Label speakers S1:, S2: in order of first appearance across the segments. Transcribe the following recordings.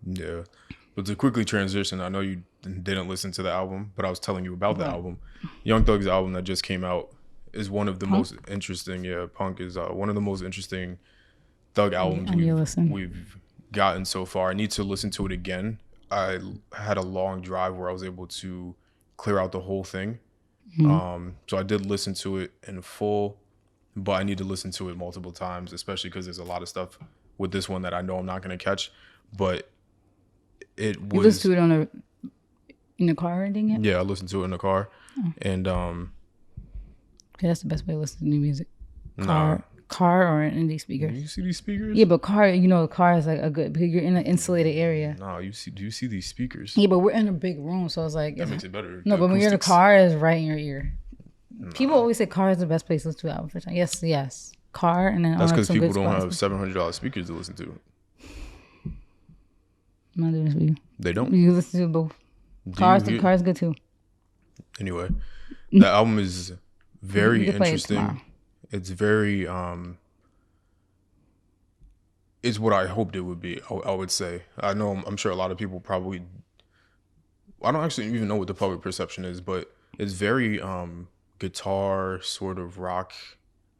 S1: Yeah. But to quickly transition, I know you didn't listen to the album, but I was telling you about the album. Young Thug's album that just came out is one of the
S2: Punk?
S1: most interesting. Yeah, Punk is one of the most interesting Thug albums
S2: I need to listen.
S1: we've gotten so far. I need to listen to it again. I had a long drive where I was able to clear out the whole thing. So I did listen to it in full, but I need to listen to it multiple times, especially because there's a lot of stuff with this one that I know I'm not going to catch. But it
S2: You listen
S1: was,
S2: to it in the car or anything yet?
S1: yeah, I listened to it in the car. And
S2: Okay, that's the best way to listen to new music.
S1: nah,
S2: Car or in these speakers.
S1: you see these speakers?
S2: Yeah, but car, the car is like a good because you're in an insulated area.
S1: Nah, do you see these speakers?
S2: Yeah, but we're in a big room, so it's like
S1: That makes it better.
S2: no.
S1: The
S2: But when you're in the
S1: acoustics.
S2: car, it's right in your ear. People always say car is the best place to listen to album for time. Yes, car, and then
S1: That's
S2: like
S1: because
S2: some
S1: people
S2: good
S1: don't
S2: spots.
S1: have $700 speakers to listen to.
S2: I'm not doing this with you.
S1: They don't.
S2: You listen to both.
S1: Do
S2: Cars,
S1: you hear-
S2: cars good too.
S1: Anyway, the album is very
S2: We can play it tomorrow.
S1: interesting. It's very it's what I hoped it would be. I would say. I'm sure a lot of people probably. I don't actually even know what the public perception is, but it's very guitar sort of rock,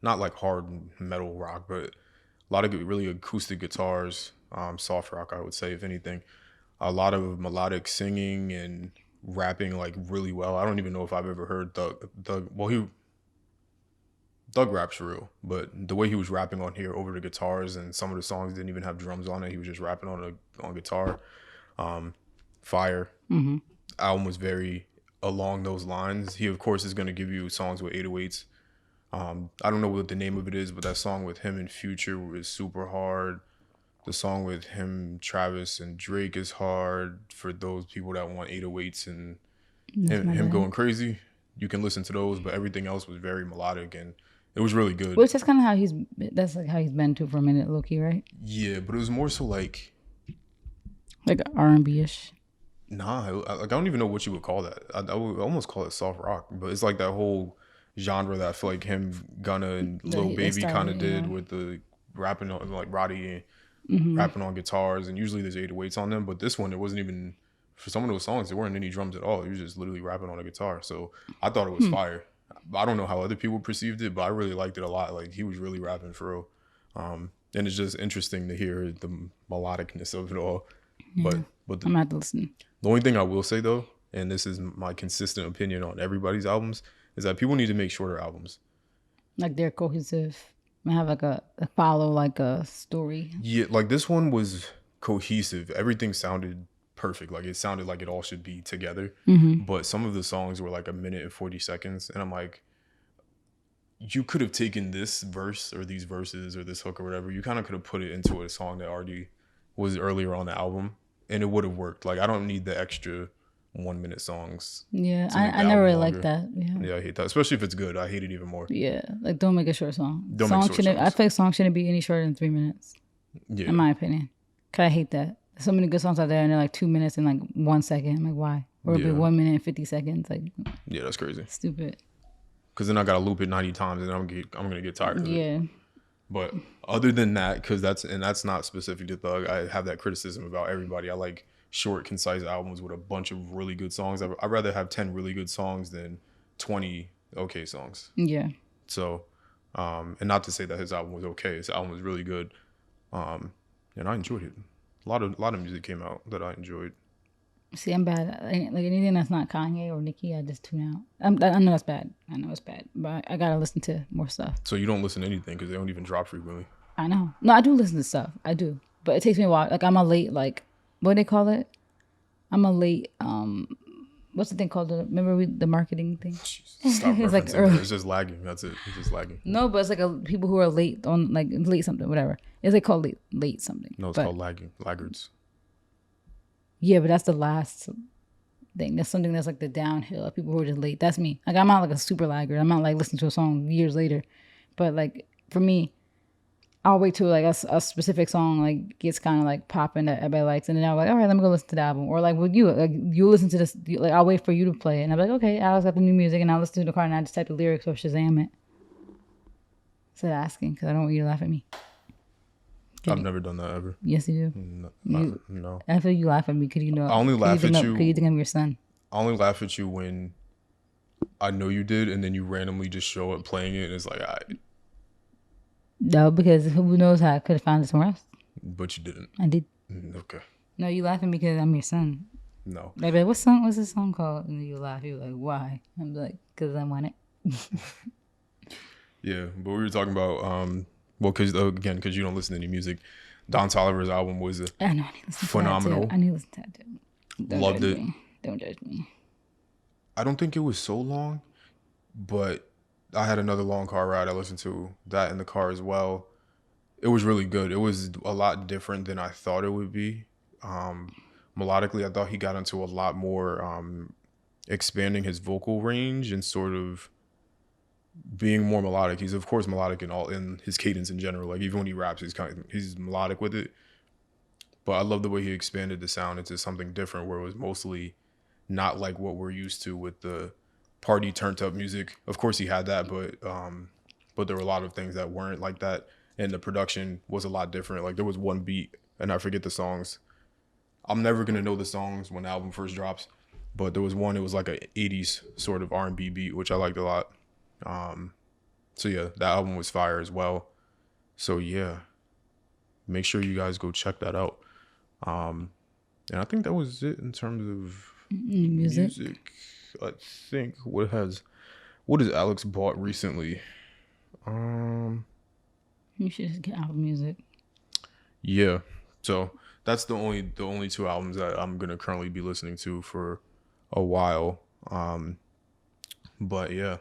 S1: not like hard metal rock, but a lot of really acoustic guitars, soft rock, I would say, if anything. A lot of melodic singing and rapping like really well. I don't even know if I've ever heard Doug. Well, Doug raps for real, but the way he was rapping on here over the guitars and some of the songs didn't even have drums on it. He was just rapping on guitar. Fire. Album was very along those lines. He of course is going to give you songs with 808s. I don't know what the name of it is, but that song with him and Future was super hard. The song with him, Travis, and Drake is hard for those people that want 808s and him going crazy. You can listen to those, but everything else was very melodic and it was really good.
S2: Which that's kind of that's like how he's been too for a minute, low key, right?
S1: Yeah, but it was more so like
S2: R&B ish.
S1: nah, I don't even know what you would call that. I would almost call it soft rock, but it's like that whole genre that I feel like him, Gunna, and Lil Baby kind of did with the rapping on like Roddy and rapping on guitars, and usually there's 808s on them, but this one there wasn't even for some of those songs there weren't any drums at all. He was just literally rapping on a guitar, so I thought it was fire. I don't know how other people perceived it, but I really liked it a lot. Like he was really rapping for real, and it's just interesting to hear the melodicness of it all.
S2: Yeah.
S1: But
S2: I'm gonna have to listen.
S1: the only thing I will say though, and this is my consistent opinion on everybody's albums, is that people need to make shorter albums.
S2: Like they're cohesive. I have like a follow like a story.
S1: Yeah, like this one was cohesive. Everything sounded perfect. Like it sounded like it all should be together. But some of the songs were like 1 minute and 40 seconds, and I'm like, you could have taken this verse or these verses or this hook or whatever. You kind of could have put it into a song that already was earlier on the album, and it would have worked. Like I don't need the extra 1 minute songs.
S2: Yeah,
S1: to make the
S2: I never really
S1: album
S2: liked that. Yeah.
S1: Yeah, I hate that. Especially if it's good. I hate it even more.
S2: Yeah, like don't make a short song.
S1: Don't make short
S2: shouldn't. I
S1: songs.
S2: feel like song shouldn't be any shorter than 3 minutes,
S1: Yeah.
S2: in my opinion. Cause I hate that. So many good songs out there, and they're like 2 minutes and like 1 second. I'm like, why? Or it'll be
S1: Yeah.
S2: 1 minute and 50 seconds. Like
S1: Yeah, that's crazy.
S2: stupid.
S1: Because then I got to loop it 90 times and I'm going to get tired of it.
S2: Yeah.
S1: But other than that, because that's not specific to Thug, I have that criticism about everybody. I like short, concise albums with a bunch of really good songs. I'd rather have 10 really good songs than 20 okay songs.
S2: Yeah.
S1: So, and not to say that his album was okay. His album was really good. And I enjoyed it. A lot of music came out that I enjoyed.
S2: See, I'm bad. Like anything that's not Kanye or Nicki, I just tune out. I know it's bad. I know it's bad, but I gotta listen to more stuff.
S1: So you don't listen to anything because they don't even drop frequently.
S2: I know. No, I do listen to stuff. I do, but it takes me a while. Like I'm a late, like what do they call it? I'm a late. What's the thing called? Remember the marketing thing?
S1: Stop
S2: It's like
S1: referencing
S2: early.
S1: it. It's just lagging. That's it. It's just lagging.
S2: No, but it's like people who are late on like late something, whatever. It's like called late something.
S1: No, it's
S2: But-
S1: called lagging. Laggards.
S2: Yeah, but that's the last thing. That's something that's like the downhill. People who are just late. That's me. Like I'm not like a super laggard. I'm not like listening to a song years later. But like for me, I'll wait till like a specific song like gets kind of like popping that everybody likes, and then I'm like, all right, let me go listen to the album. Or like with you, like you listen to this. Like I'll wait for you to play it, and I'm like, okay, Alex got the new music, and I'll listen to the car, and I just type the lyrics or Shazam it. Instead of asking, because I don't want you to laugh at me.
S1: I've never done that ever.
S2: Yes, you do.
S1: No,
S2: You,
S1: no.
S2: I feel you laugh at me because
S1: I only laugh at
S2: because you
S1: you.
S2: think I'm your son.
S1: I only laugh at you when I know you did, and then you randomly just show up playing it, and it's like,
S2: No, because who knows how I could have found it somewhere else.
S1: but you didn't.
S2: I did.
S1: Okay.
S2: No, you laughing because I'm your son.
S1: No.
S2: Like, what song was this song called? And you laugh. You're like, why? I'm like, because I want it.
S1: Yeah, but we were talking about well, because again, because you don't listen to any music, Don Toliver's album was
S2: I know. I need to listen
S1: phenomenal.
S2: To that too. I need to listen to that too. Don't
S1: Loved
S2: judge
S1: it.
S2: Me. Don't judge me.
S1: I don't think it was so long, but I had another long car ride. I listened to that in the car as well. It was really good. It was a lot different than I thought it would be. Melodically, I thought he got into a lot more expanding his vocal range and sort of being more melodic. He's of course melodic in his cadence in general. Like even when he raps, he's melodic with it. But I love the way he expanded the sound into something different, where it was mostly not like what we're used to with the party turned up music. Of course, he had that, but there were a lot of things that weren't like that, and the production was a lot different. Like there was one beat, and I forget the songs. I'm never gonna know the songs when the album first drops, but there was one. It was like a '80s sort of R&B beat, which I liked a lot. So yeah, that album was fire as well. So yeah, make sure you guys go check that out. And I think that was it in terms of music. I think what has Alex bought recently?
S2: You should just get album music.
S1: Yeah. So that's the only two albums that I'm gonna currently be listening to for a while. But yeah.